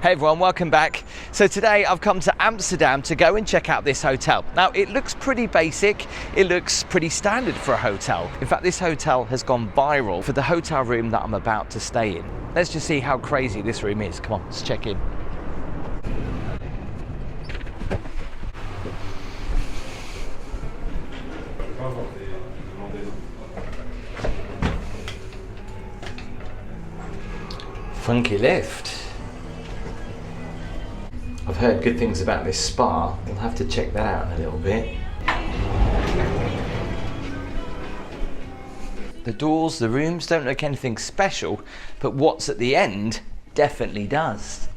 Hey everyone, welcome back. So today I've come to Amsterdam to go and check out this hotel. Now it looks pretty basic, it looks pretty standard for a hotel. In fact, this hotel has gone viral for the hotel room that I'm about to stay in. Let's just see how crazy this room is. Come on, let's check in. Funky lift. I've heard good things about this spa. We'll have to check that out in a little bit. The doors, the rooms don't look anything special, but what's at the end definitely does.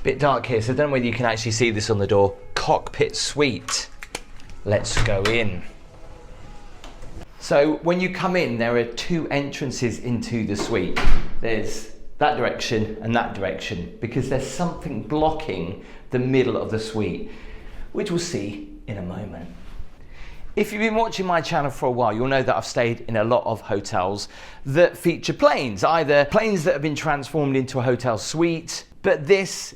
Bit dark here, so I don't know whether you can actually see this on the door. Cockpit suite. Let's go in. So when you come in, there are two entrances into the suite. There's that direction and that direction, because there's something blocking the middle of the suite, which we'll see in a moment. If you've been watching my channel for a while, you'll know that I've stayed in a lot of hotels that feature planes, either planes that have been transformed into a hotel suite, but this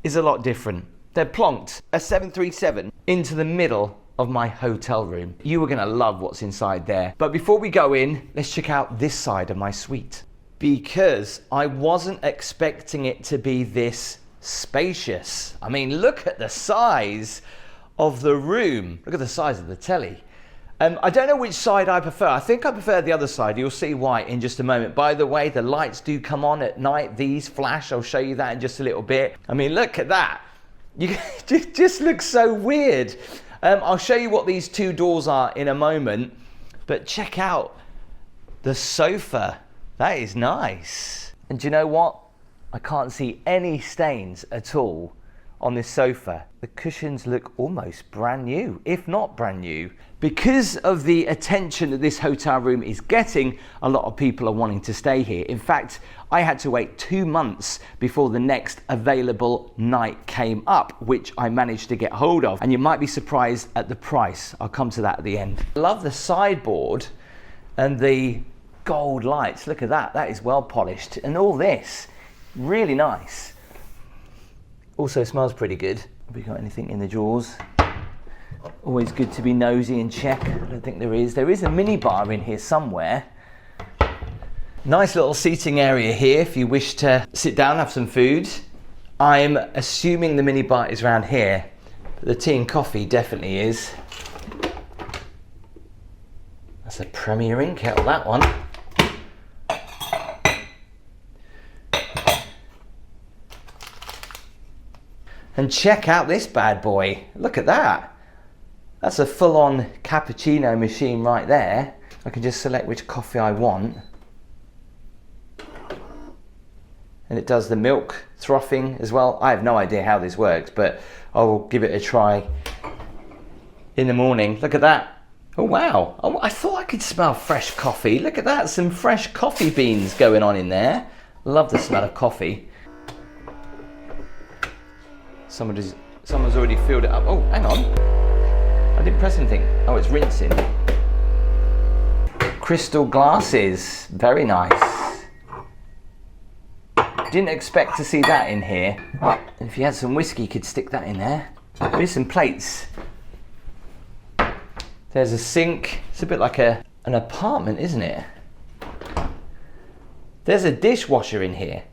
is a lot different. They've plonked a 737 into the middle of my hotel room. You are gonna love what's inside there. But before we go in, let's check out this side of my suite, because I wasn't expecting it to be this spacious. I mean, look at the size of the room. Look at the size of the telly. I don't know which side I prefer. I think I prefer the other side. You'll see why in just a moment. By the way, the lights do come on at night. These flash. I'll show you that in just a little bit. I mean, look at that. It just looks so weird. I'll show you what these two doors are in a moment, but check out the sofa. That is nice. And do you know what? I can't see any stains at all on this sofa. The cushions look almost brand new, if not brand new. Because of the attention that this hotel room is getting, a lot of people are wanting to stay here. In fact, I had to wait 2 months before the next available night came up, which I managed to get hold of. And you might be surprised at the price. I'll come to that at the end. I love the sideboard and the gold lights. Look at that. That is well polished. And all this, really nice. Also smells pretty good. Have we got anything in the drawers? Always good to be nosy and check. I don't think there is. There is a mini bar in here somewhere. Nice little seating area here if you wish to sit down, have some food. I'm assuming the mini bar is around here, but the tea and coffee definitely is. That's a Premier Inn kettle, that one. And check out this bad boy. Look at that. That's a full-on cappuccino machine right there. I can just select which coffee I want. And it does the milk frothing as well. I have no idea how this works, but I will give it a try in the morning. Look at that. Oh wow. Oh, I thought I could smell fresh coffee. Look at that, some fresh coffee beans going on in there. Love the smell of coffee. Someone's already filled it up. Oh, hang on. I didn't press anything. Oh, it's rinsing. Crystal glasses. Very nice. Didn't expect to see that in here. If you had some whiskey, you could stick that in there. There is some plates. There's a sink. It's a bit like an apartment, isn't it? There's a dishwasher in here.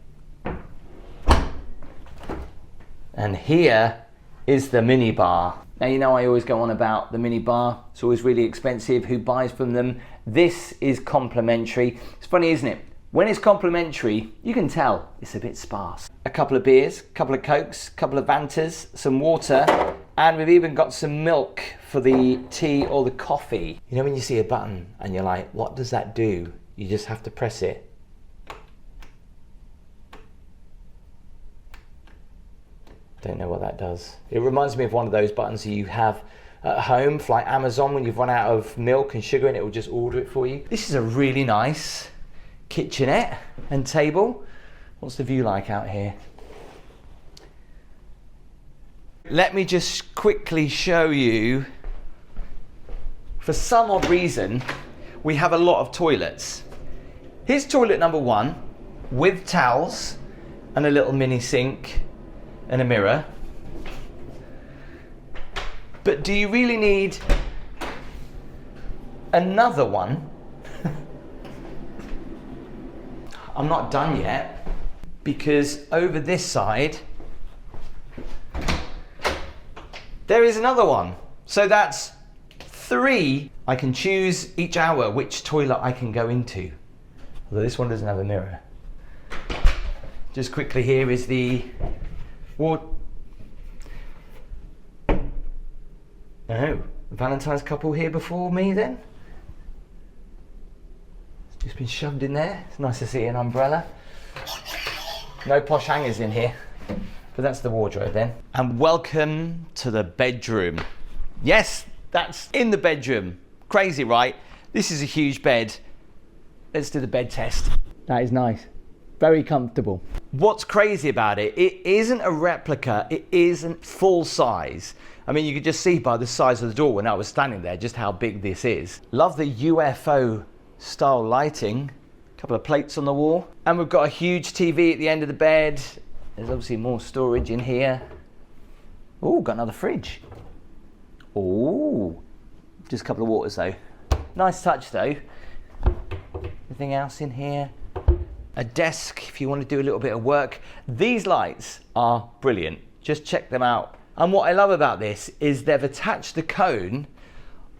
And here is the mini bar. Now, you know I always go on about the mini bar. It's always really expensive. Who buys from them? This is complimentary. It's funny, isn't it? When it's complimentary, you can tell it's a bit sparse. A couple of beers, a couple of Cokes, a couple of Vantas, some water, and we've even got some milk for the tea or the coffee. You know when you see a button and you're like, what does that do? You just have to press it. Don't know what that does. It reminds me of one of those buttons that you have at home, for like Amazon, when you've run out of milk and sugar and it will just order it for you. This is a really nice kitchenette and table. What's the view like out here? Let me just quickly show you. For some odd reason, we have a lot of toilets. Here's toilet number 1 with towels and a little mini sink and a mirror. But do you really need another one? I'm not done yet, because over this side there is another one. So that's 3. I can choose each hour which toilet I can go into. Although this one doesn't have a mirror. Just quickly, here is the ward. Oh, Valentine's couple here before me then. It's just been shoved in there. It's nice to see an umbrella. No posh hangers in here. But that's the wardrobe then. And welcome to the bedroom. Yes, that's in the bedroom. Crazy, right? This is a huge bed. Let's do the bed test. That is nice. Very comfortable. What's crazy about it, it isn't a replica, it isn't full size. I mean, you could just see by the size of the door when I was standing there just how big this is. Love the UFO style lighting. A couple of plates on the wall. And we've got a huge TV at the end of the bed. There's obviously more storage in here. Oh, got another fridge. Oh, just a couple of waters though. Nice touch though. Anything else in here? A desk if you want to do a little bit of work. These lights are brilliant. Just check them out. And what I love about this is they've attached the cone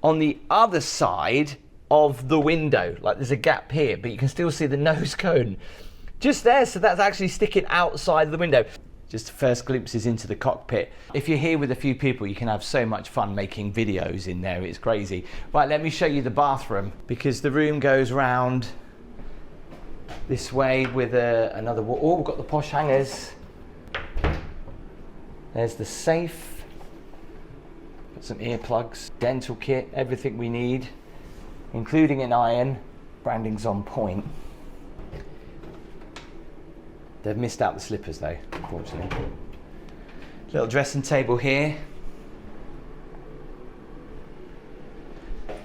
on the other side of the window. Like there's a gap here, but you can still see the nose cone just there, so that's actually sticking outside the window. Just first glimpses into the cockpit. If you're here with a few people, you can have so much fun making videos in there, it's crazy. Right, let me show you the bathroom, because the room goes round this way with another wall. Oh, we've got the posh hangers. There's the safe. Got some earplugs, dental kit, everything we need, including an iron. Branding's on point. They've missed out the slippers though, unfortunately. Little dressing table here.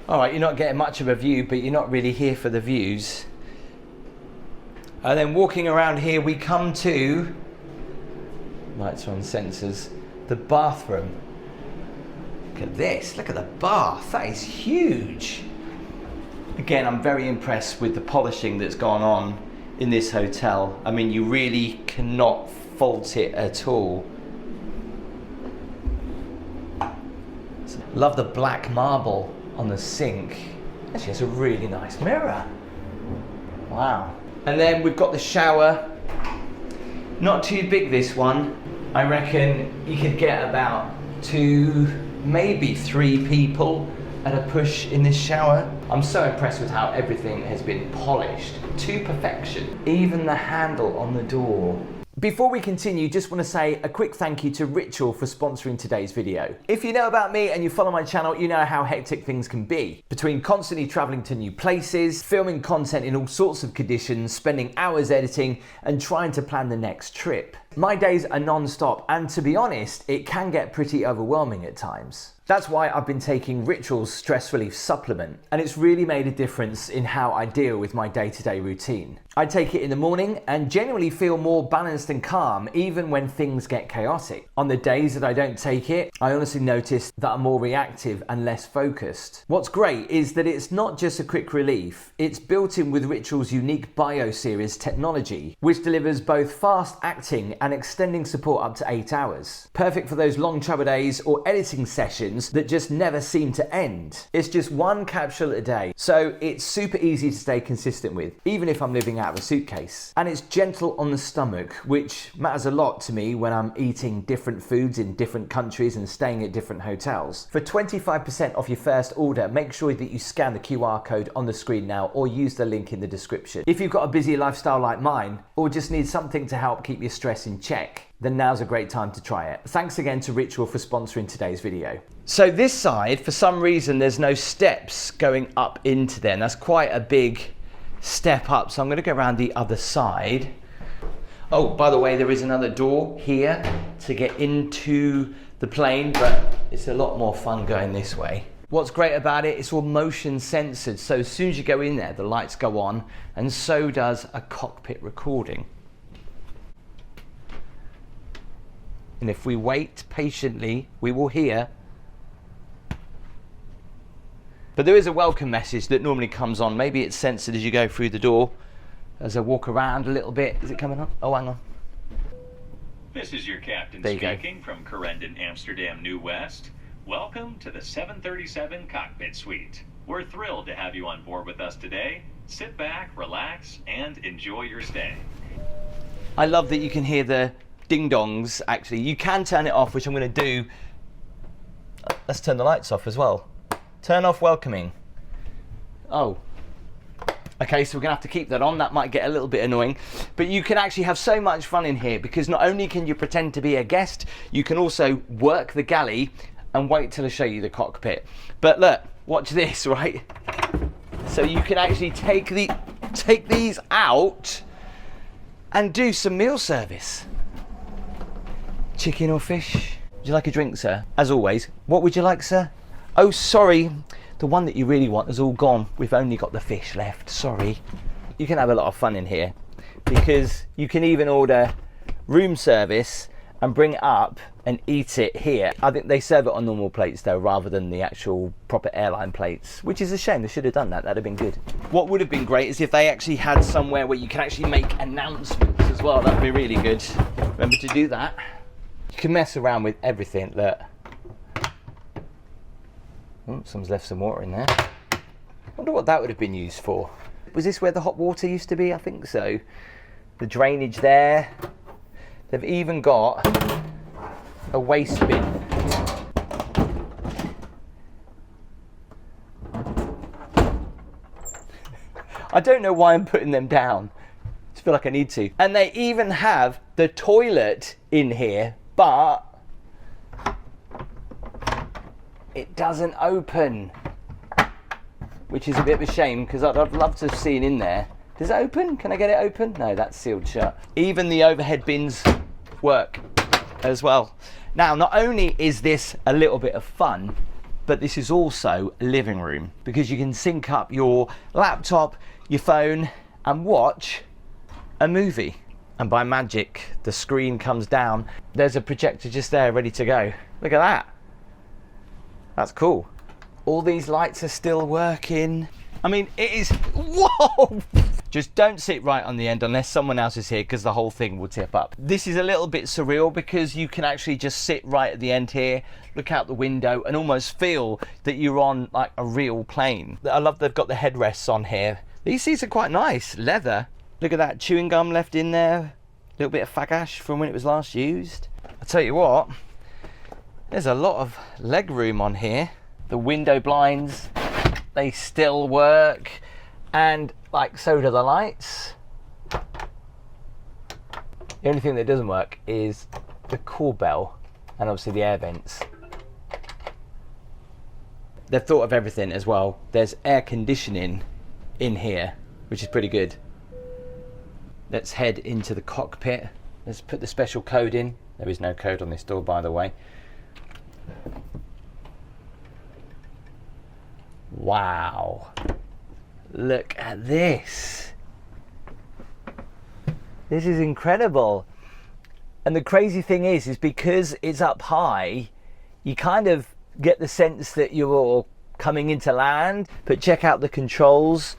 All right, you're not getting much of a view, but you're not really here for the views. And then walking around here, we come to, lights are on sensors, the bathroom. Look at this, look at the bath, that is huge. Again, I'm very impressed with the polishing that's gone on in this hotel. I mean, you really cannot fault it at all. Love the black marble on the sink. Actually, it's a really nice mirror. Wow. And then we've got the shower. Not too big, this one. I reckon you could get about 2, maybe 3 people at a push in this shower. I'm so impressed with how everything has been polished to perfection. Even the handle on the door. Before we continue, just want to say a quick thank you to Ritual for sponsoring today's video. If you know about me and you follow my channel, you know how hectic things can be. Between constantly traveling to new places, filming content in all sorts of conditions, spending hours editing, and trying to plan the next trip. My days are non-stop, and to be honest, it can get pretty overwhelming at times. That's why I've been taking Ritual's stress relief supplement, and it's really made a difference in how I deal with my day-to-day routine. I take it in the morning and genuinely feel more balanced and calm even when things get chaotic. On the days that I don't take it, I honestly notice that I'm more reactive and less focused. What's great is that it's not just a quick relief, it's built in with Ritual's unique Bio Series technology, which delivers both fast acting and extending support up to 8 hours. Perfect for those long travel days or editing sessions that just never seem to end. It's just 1 capsule a day, so it's super easy to stay consistent with, even if I'm living out of a suitcase. And it's gentle on the stomach, which matters a lot to me when I'm eating different foods in different countries and staying at different hotels. For 25% off your first order, make sure that you scan the QR code on the screen now or use the link in the description. If you've got a busy lifestyle like mine, or just need something to help keep your stress in check, then now's a great time to try it. Thanks again to Ritual for sponsoring today's video. So this side, for some reason, there's no steps going up into there, and that's quite a big step up. So I'm going to go around the other side. Oh, by the way, there is another door here to get into the plane, but it's a lot more fun going this way. What's great about it, it's all motion censored. So as soon as you go in there, the lights go on, and so does a cockpit recording. And if we wait patiently, we will hear. But there is a welcome message that normally comes on. Maybe it's censored as you go through the door. As I walk around a little bit. Is it coming on? Oh, hang on. This is your captain There you speaking from Kitchenette, Amsterdam, New West. Welcome to the 737 cockpit suite. We're thrilled to have you on board with us today. Sit back, relax, and enjoy your stay. I love that you can hear the ding-dongs, actually. You can turn it off, which I'm going to do. Let's turn the lights off as well. Turn off welcoming. Oh. Okay, so we're going to have to keep that on. That might get a little bit annoying. But you can actually have so much fun in here because not only can you pretend to be a guest, you can also work the galley and wait till I show you the cockpit. But look, watch this, right? So you can actually take these out and do some meal service. Chicken or fish? Would you like a drink, sir? As always, what would you like, sir? Oh, sorry. The one that you really want is all gone. We've only got the fish left, sorry. You can have a lot of fun in here because you can even order room service and bring it up and eat it here. I think they serve it on normal plates though, rather than the actual proper airline plates, which is a shame. They should have done that. That'd have been good. What would have been great is if they actually had somewhere where you can actually make announcements as well. That'd be really good. Remember to do that. You can mess around with everything. Look. Oh, someone's left some water in there. I wonder what that would have been used for. Was this where the hot water used to be? I think so. The drainage there. They've even got a waste bin. I don't know why I'm putting them down. I just feel like I need to. And they even have the toilet in here, but it doesn't open, which is a bit of a shame because I'd love to have seen in there. Does it open? Can I get it open? No, that's sealed shut. Even the overhead bins work as well. Now, not only is this a little bit of fun, but this is also a living room because you can sync up your laptop, your phone, and watch a movie. And by magic, the screen comes down. There's a projector just there ready to go. Look at that. That's cool. All these lights are still working. I mean, it is, whoa! Just don't sit right on the end unless someone else is here because the whole thing will tip up. This is a little bit surreal because you can actually just sit right at the end here, look out the window and almost feel that you're on like a real plane. I love they've got the headrests on here. These seats are quite nice, leather. Look at that chewing gum left in there. A little bit of fagash from when it was last used. I'll tell you what, there's a lot of leg room on here. The window blinds, they still work, and like so do the lights. The only thing that doesn't work is the cool bell and obviously the air vents. They've thought of everything as well. There's air conditioning in here, which is pretty good. Let's head into the cockpit. Let's put the special code in. There is no code on this door, by the way. Wow, look at this. This is incredible. And the crazy thing is because it's up high, you kind of get the sense that you're coming into land. But check out the controls.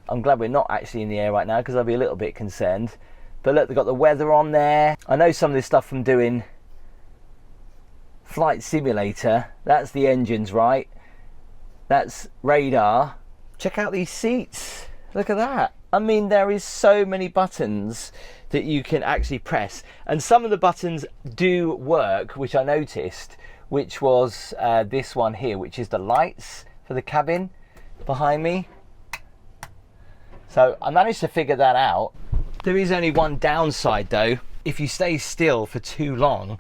I'm glad we're not actually in the air right now because I'll be a little bit concerned. But look, they've got the weather on there. I know some of this stuff from doing Flight Simulator. That's the engines, right? That's radar. Check out these seats. Look at that. I mean, there is so many buttons that you can actually press. And some of the buttons do work, which I noticed, which was this one here, which is the lights for the cabin behind me. So I managed to figure that out. There is only one downside though. If you stay still for too long,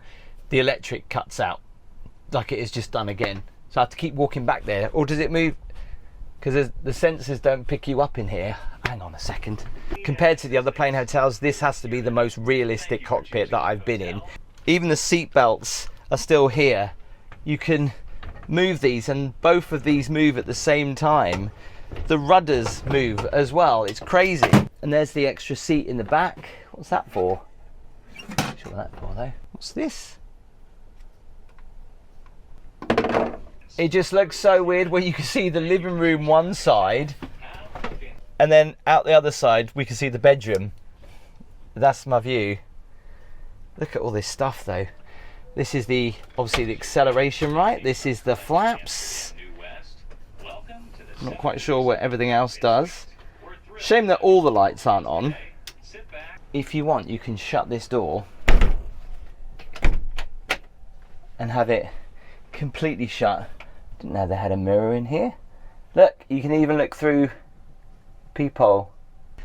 the electric cuts out, like it has just done again. So I have to keep walking back there. Or does it move? Because the sensors don't pick you up in here. Hang on a second. Compared to the other plane hotels, this has to be the most realistic cockpit that I've been in. Even the seat belts are still here. You can move these and both of these move at the same time. The rudders move as well. It's crazy. And there's the extra seat in the back. What's that for? Sure. open that door though. What's this? It just looks so weird where you can see the living room one side and then out the other side we can see the bedroom. That's my view. Look at all this stuff though. This is obviously the acceleration, right? This is the flaps. I'm not quite sure what everything else does. Shame that all the lights aren't on. If you want, you can shut this door and have it completely shut. Didn't know they had a mirror in here. Look, you can even look through peephole.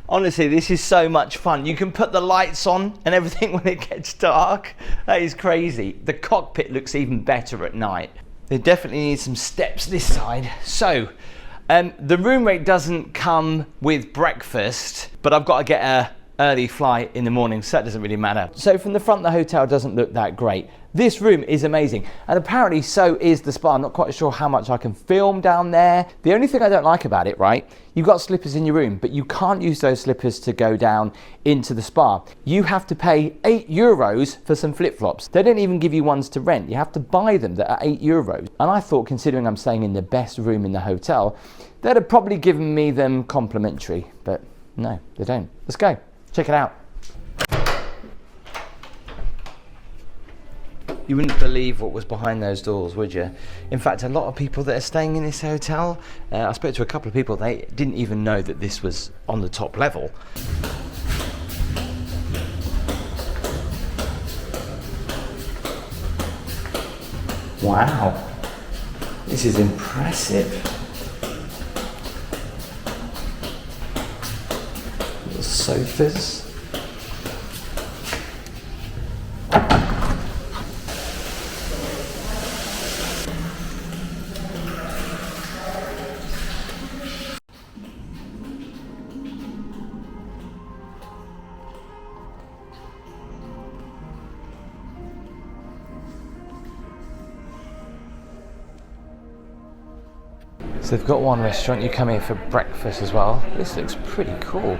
Honestly, this is so much fun. You can put the lights on and everything when it gets dark. That is crazy. The cockpit looks even better at night. They definitely need some steps this side. So, the room rate doesn't come with breakfast, but I've got to get a early flight in the morning, so that doesn't really matter. So from the front, the hotel doesn't look that great. This room is amazing, and apparently so is the spa. I'm not quite sure how much I can film down there. The only thing I don't like about it, right, you've got slippers in your room, but you can't use those slippers to go down into the spa. You have to pay €8 for some flip-flops. They don't even give you ones to rent. You have to buy them that are €8. And I thought, considering I'm staying in the best room in the hotel, they'd have probably given me them complimentary, but no, they don't. Let's go. Check it out. You wouldn't believe what was behind those doors, would you? In fact, a lot of people that are staying in this hotel, I spoke to a couple of people, they didn't even know that this was on the top level. Wow, this is impressive. Little sofas. So they've got one restaurant, you come here for breakfast as well. This looks pretty cool.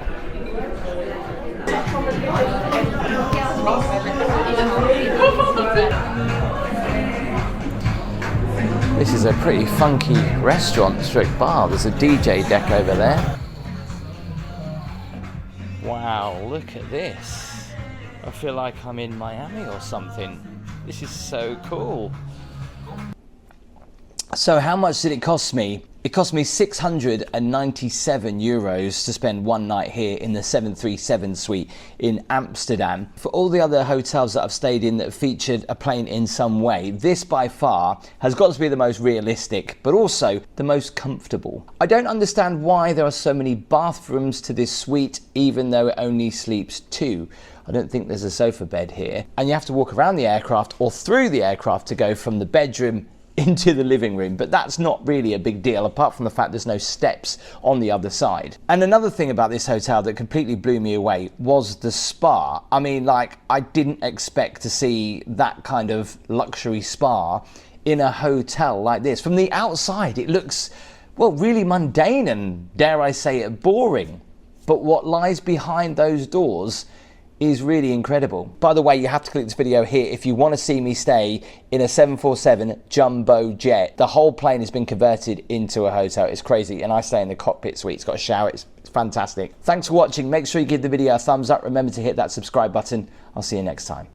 This is a pretty funky restaurant stroke bar. There's a DJ deck over there. Wow, look at this. I feel like I'm in Miami or something. This is so cool. So how much did it cost me? It cost me €697 to spend one night here in the 737 suite in Amsterdam. For all the other hotels that I've stayed in that featured a plane in some way, this by far has got to be the most realistic, but also the most comfortable. I don't understand why there are so many bathrooms to this suite, even though it only sleeps 2. I don't think there's a sofa bed here. And you have to walk around the aircraft or through the aircraft to go from the bedroom into the living room, but that's not really a big deal apart from the fact there's no steps on the other side. And another thing about this hotel that completely blew me away was the spa. I mean, like, I didn't expect to see that kind of luxury spa in a hotel like this. From the outside it looks, well, really mundane and, dare I say it, boring. But what lies behind those doors is really incredible. By the way, you have to click this video here if you want to see me stay in a 747 jumbo jet. The whole plane has been converted into a hotel. It's crazy, and I stay in the cockpit suite. It's got a shower. It's fantastic. Thanks for watching. Make sure you give the video a thumbs up. Remember to hit that subscribe button. I'll see you next time.